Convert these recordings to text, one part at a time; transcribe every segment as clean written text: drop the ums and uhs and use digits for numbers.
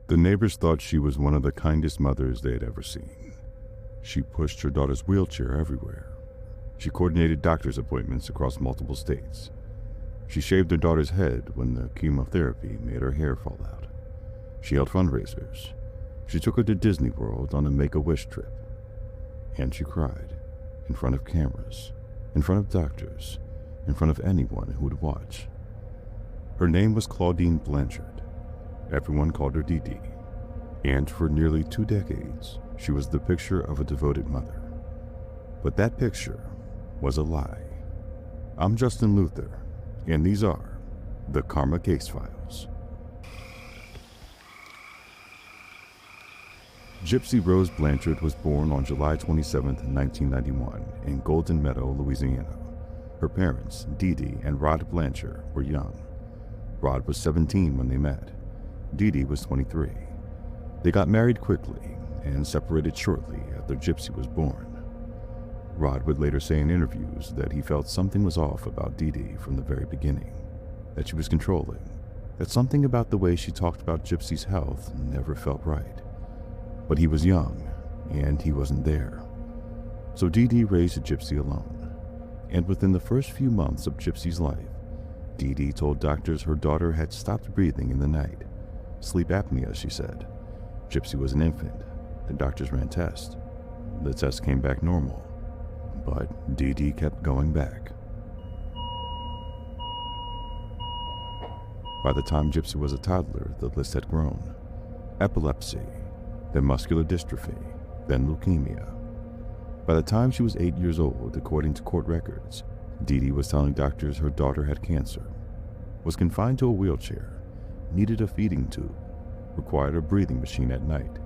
The neighbors thought she was one of the kindest mothers they had ever seen. She pushed her daughter's wheelchair everywhere. She coordinated doctor's appointments across multiple states. She shaved her daughter's head when the chemotherapy made her hair fall out. She held fundraisers. She took her to Disney World on a Make-A-Wish trip. And she cried, in front of cameras, in front of doctors, in front of anyone who would watch. Her name was Claudine Blanchard. Everyone called her Dee Dee. And for nearly 2 decades, she was the picture of a devoted mother. But that picture was a lie. I'm Justin Luther, and these are the Karma Case Files. Gypsy Rose Blanchard was born on July 27, 1991, in Golden Meadow, Louisiana. Her parents, Dee Dee and Rod Blanchard, were young. Rod was 17 when they met. Dee Dee was 23. They got married quickly and separated shortly after Gypsy was born. Rod would later say in interviews that he felt something was off about Dee Dee from the very beginning, that she was controlling, that something about the way she talked about Gypsy's health never felt right. But he was young, and he wasn't there. So Dee Dee raised Gypsy alone. And within the first few months of Gypsy's life, Dee Dee told doctors her daughter had stopped breathing in the night. Sleep apnea, she said. Gypsy was an infant. The doctors ran tests. The test came back normal. But Dee Dee kept going back. By the time Gypsy was a toddler, the list had grown. Epilepsy, then muscular dystrophy, then leukemia. By the time she was 8 years old, according to court records, Dee Dee was telling doctors her daughter had cancer, was confined to a wheelchair, needed a feeding tube, required a breathing machine at night.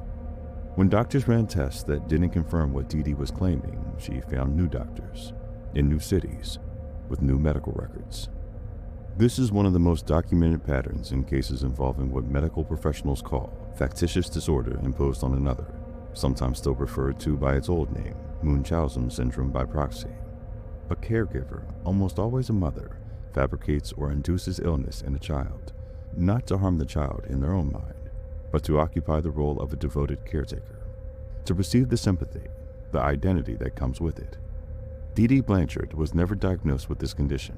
When doctors ran tests that didn't confirm what Dee Dee was claiming, she found new doctors, in new cities, with new medical records. This is one of the most documented patterns in cases involving what medical professionals call factitious disorder imposed on another, sometimes still referred to by its old name, Munchausen syndrome by proxy. A caregiver, almost always a mother, fabricates or induces illness in a child, not to harm the child in their own mind, but to occupy the role of a devoted caretaker, to receive the sympathy, the identity that comes with it. Dee Dee Blanchard was never diagnosed with this condition.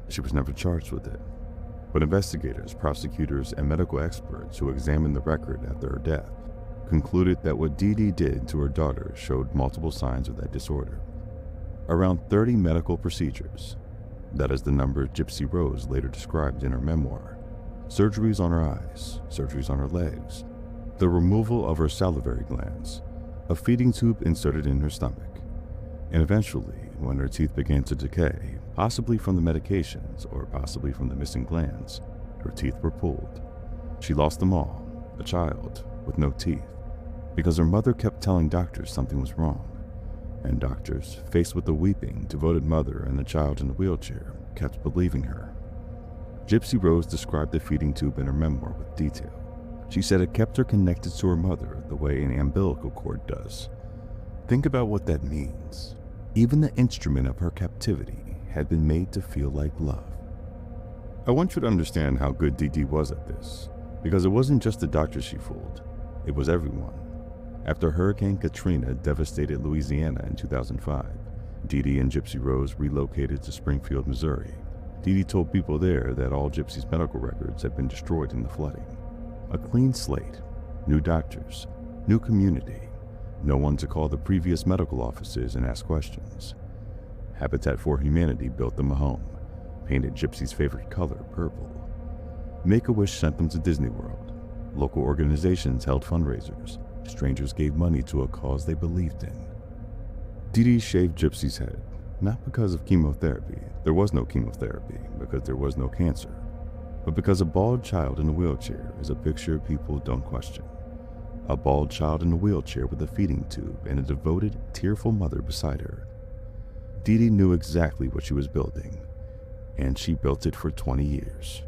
She was never charged with it. But investigators, prosecutors, and medical experts who examined the record after her death concluded that what Dee Dee did to her daughter showed multiple signs of that disorder. Around 30 medical procedures, that is the number Gypsy Rose later described in her memoir, surgeries on her eyes, surgeries on her legs, the removal of her salivary glands, a feeding tube inserted in her stomach, and eventually, when her teeth began to decay, possibly from the medications or possibly from the missing glands, her teeth were pulled. She lost them all, a child with no teeth, because her mother kept telling doctors something was wrong. And doctors, faced with the weeping, devoted mother and the child in the wheelchair, kept believing her. Gypsy Rose described the feeding tube in her memoir with detail. She said it kept her connected to her mother the way an umbilical cord does. Think about what that means. Even the instrument of her captivity had been made to feel like love. I want you to understand how good Dee Dee was at this, because it wasn't just the doctors she fooled, it was everyone. After Hurricane Katrina devastated Louisiana in 2005, Dee Dee and Gypsy Rose relocated to Springfield, Missouri. Dee Dee told people there that all Gypsy's medical records had been destroyed in the flooding. A clean slate, new doctors, new community, no one to call the previous medical offices and ask questions. Habitat for Humanity built them a home, painted Gypsy's favorite color purple. Make-A-Wish sent them to Disney World. Local organizations held fundraisers. Strangers gave money to a cause they believed in. Dee Dee shaved Gypsy's head, not because of chemotherapy. There was no chemotherapy because there was no cancer, but because a bald child in a wheelchair is a picture people don't question. A bald child in a wheelchair with a feeding tube and a devoted, tearful mother beside her. Dee Dee knew exactly what she was building, and she built it for 20 years.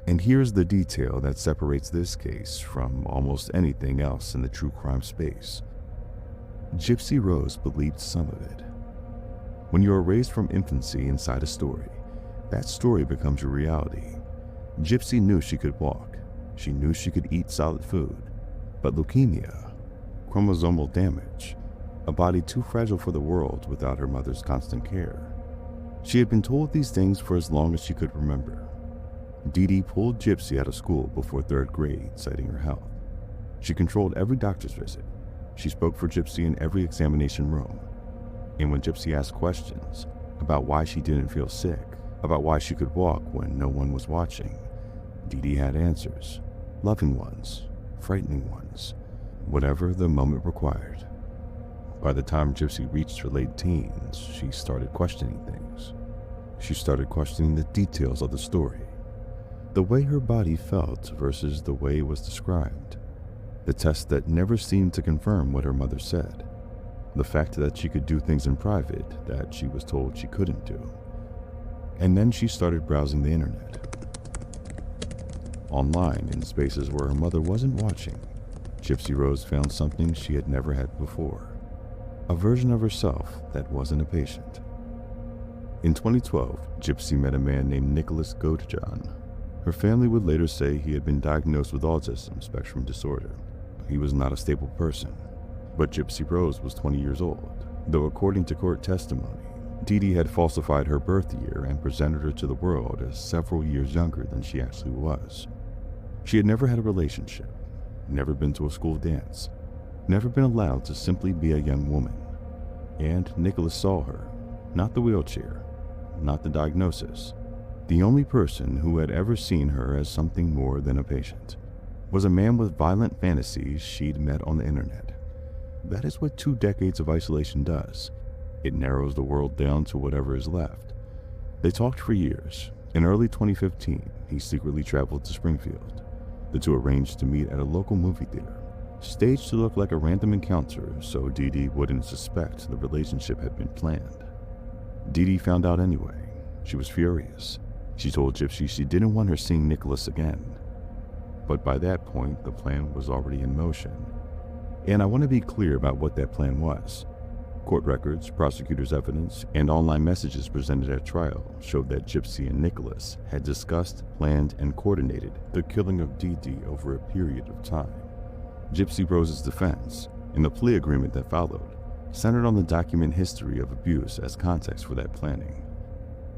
And here's the detail that separates this case from almost anything else in the true crime space. Gypsy Rose believed some of it. When you are raised from infancy inside a story, that story becomes your reality. Gypsy knew she could walk. She knew she could eat solid food. but leukemia, chromosomal damage, a body too fragile for the world without her mother's constant care. She had been told these things for as long as she could remember. Dee Dee pulled Gypsy out of school before 3rd grade, citing her health. She controlled every doctor's visit. She spoke for Gypsy in every examination room. And when Gypsy asked questions about why she didn't feel sick, about why she could walk when no one was watching, Dee Dee had answers, loving ones, frightening ones, whatever the moment required. By the time Gypsy reached her late teens, she started questioning things. She started questioning the details of the story, the way her body felt versus the way it was described, the tests that never seemed to confirm what her mother said, the fact that she could do things in private that she was told she couldn't do. And then she started browsing the internet. Online, in spaces where her mother wasn't watching, Gypsy Rose found something she had never had before, a version of herself that wasn't a patient. In 2012, Gypsy met a man named Nicholas Godejohn. Her family would later say he had been diagnosed with autism spectrum disorder. He was not a stable person. But Gypsy Rose was 20 years old, though according to court testimony, Dee Dee had falsified her birth year and presented her to the world as several years younger than she actually was. She had never had a relationship, never been to a school dance, never been allowed to simply be a young woman. And Nicholas saw her, not the wheelchair, not the diagnosis. The only person who had ever seen her as something more than a patient was a man with violent fantasies she'd met on the internet. That is what 2 decades of isolation does. It narrows the world down to whatever is left. They talked for years. In early 2015, he secretly traveled to Springfield. The two arranged to meet at a local movie theater, staged to look like a random encounter so Dee Dee wouldn't suspect the relationship had been planned. Dee Dee found out anyway. She was furious. She told Gypsy she didn't want her seeing Nicholas again. But by that point, the plan was already in motion. And I want to be clear about what that plan was. Court records, prosecutors' evidence, and online messages presented at trial showed that Gypsy and Nicholas had discussed, planned, and coordinated the killing of Dee Dee over a period of time. Gypsy Rose's defense, in the plea agreement that followed, centered on the document history of abuse as context for that planning.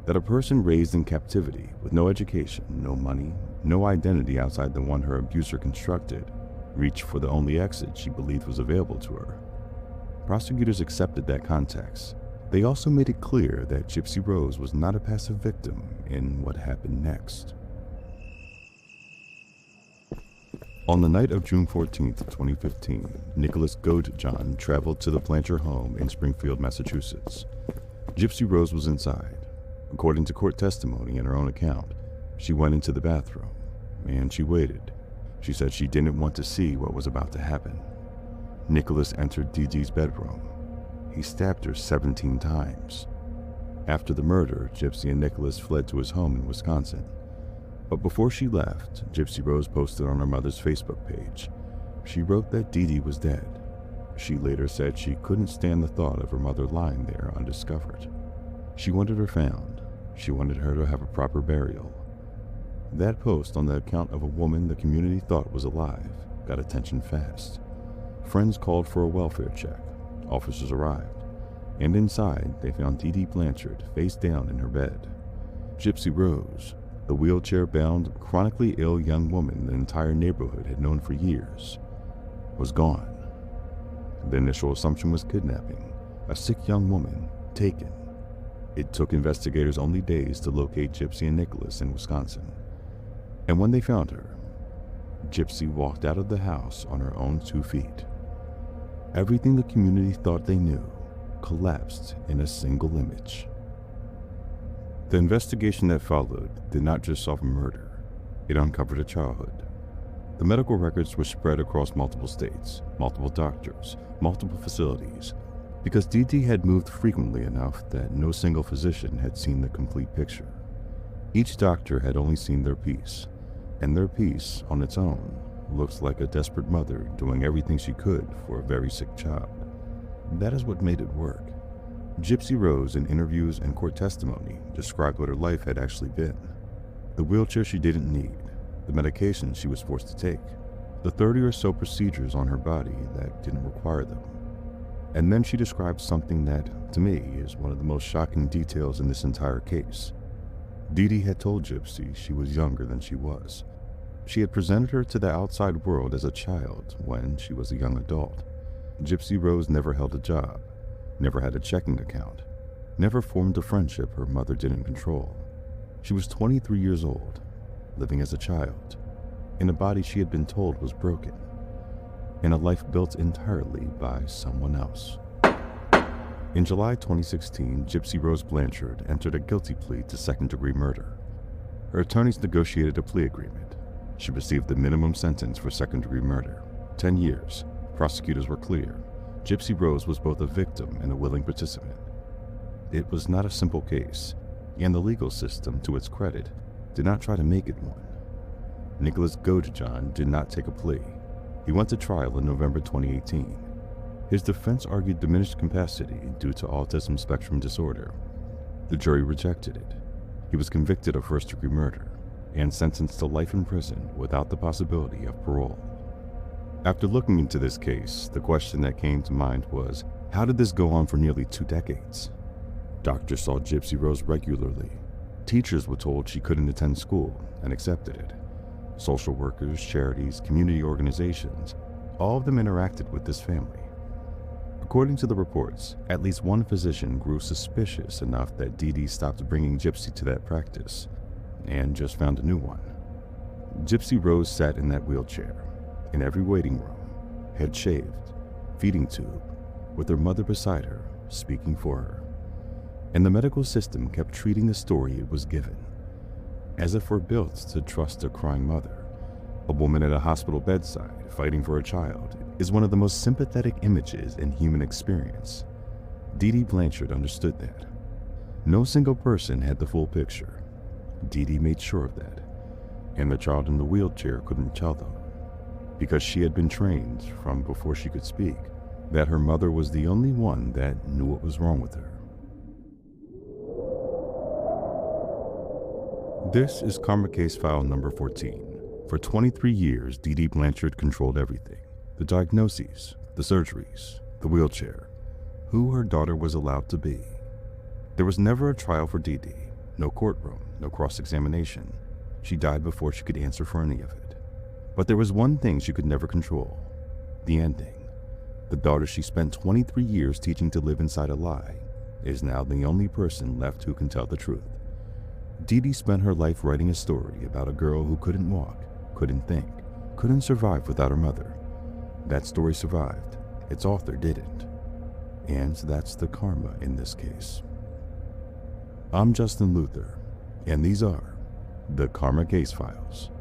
That a person raised in captivity with no education, no money, no identity outside the one her abuser constructed, reached for the only exit she believed was available to her. Prosecutors accepted that context. They also made it clear that Gypsy Rose was not a passive victim in what happened next. On the night of June 14, 2015, Nicholas Godejohn traveled to the Blanchard home in Springfield, Massachusetts. Gypsy Rose was inside. According to court testimony and her own account, she went into the bathroom, and she waited. She said she didn't want to see what was about to happen. Nicholas entered Dee Dee's bedroom. He stabbed her 17 times. After the murder, Gypsy and Nicholas fled to his home in Wisconsin. But before she left, Gypsy Rose posted on her mother's Facebook page. She wrote that Dee Dee was dead. She later said she couldn't stand the thought of her mother lying there undiscovered. She wanted her found. She wanted her to have a proper burial. That post on the account of a woman the community thought was alive got attention fast. Friends called for a welfare check. Officers arrived, and inside they found Dee Dee Blanchard face down in her bed. Gypsy Rose, the wheelchair-bound, chronically ill young woman the entire neighborhood had known for years, was gone. The initial assumption was kidnapping, a sick young woman taken. It took investigators only days to locate Gypsy and Nicholas in Wisconsin. And when they found her, Gypsy walked out of the house on her own 2 feet. Everything the community thought they knew collapsed in a single image. The investigation that followed did not just solve a murder, it uncovered a childhood. The medical records were spread across multiple states, multiple doctors, multiple facilities, because Dee Dee had moved frequently enough that no single physician had seen the complete picture. Each doctor had only seen their piece, and their piece, on its own, looked like a desperate mother doing everything she could for a very sick child. That is what made it work. Gypsy Rose, in interviews and court testimony, described what her life had actually been. The wheelchair she didn't need, the medication she was forced to take, the 30 or so procedures on her body that didn't require them. And then she described something that, to me, is one of the most shocking details in this entire case. Dee Dee had told Gypsy she was younger than she was. She had presented her to the outside world as a child when she was a young adult. Gypsy Rose never held a job, never had a checking account, never formed a friendship her mother didn't control. She was 23 years old, living as a child, in a body she had been told was broken, in a life built entirely by someone else. In July 2016, Gypsy Rose Blanchard entered a guilty plea to second-degree murder. Her attorneys negotiated a plea agreement. She received the minimum sentence for second-degree murder, 10 years. Prosecutors were clear. Gypsy Rose was both a victim and a willing participant. It was not a simple case, and the legal system, to its credit, did not try to make it one. Nicholas Godejohn did not take a plea. He went to trial in November 2018. His defense argued diminished capacity due to autism spectrum disorder. The jury rejected it. He was convicted of first-degree murder and sentenced to life in prison without the possibility of parole. After looking into this case, the question that came to mind was, how did this go on for nearly 2 decades? Doctors saw Gypsy Rose regularly. Teachers were told she couldn't attend school and accepted it. Social workers, charities, community organizations, all of them interacted with this family. According to the reports, at least one physician grew suspicious enough that Dee Dee stopped bringing Gypsy to that practice and just found a new one. Gypsy Rose sat in that wheelchair, in every waiting room, head shaved, feeding tube, with her mother beside her, speaking for her. And the medical system kept treating the story it was given, as if we're built to trust a crying mother. A woman at a hospital bedside fighting for a child is one of the most sympathetic images in human experience. Dee Dee Blanchard understood that. No single person had the full picture. Dee Dee made sure of that, and the child in the wheelchair couldn't tell them, because she had been trained from before she could speak that her mother was the only one that knew what was wrong with her. This is Karma Case File number 14. For 23 years, Dee Dee Blanchard controlled everything. The diagnoses, the surgeries, the wheelchair, who her daughter was allowed to be. There was never a trial for Dee Dee, no courtroom, no cross-examination. She died before she could answer for any of it. But there was one thing she could never control, the ending. The daughter she spent 23 years teaching to live inside a lie is now the only person left who can tell the truth. Dee Dee spent her life writing a story about a girl who couldn't walk, couldn't think, couldn't survive without her mother. That story survived. Its author didn't. And that's the karma in this case. I'm Justin Luther, and these are the Karma Case Files.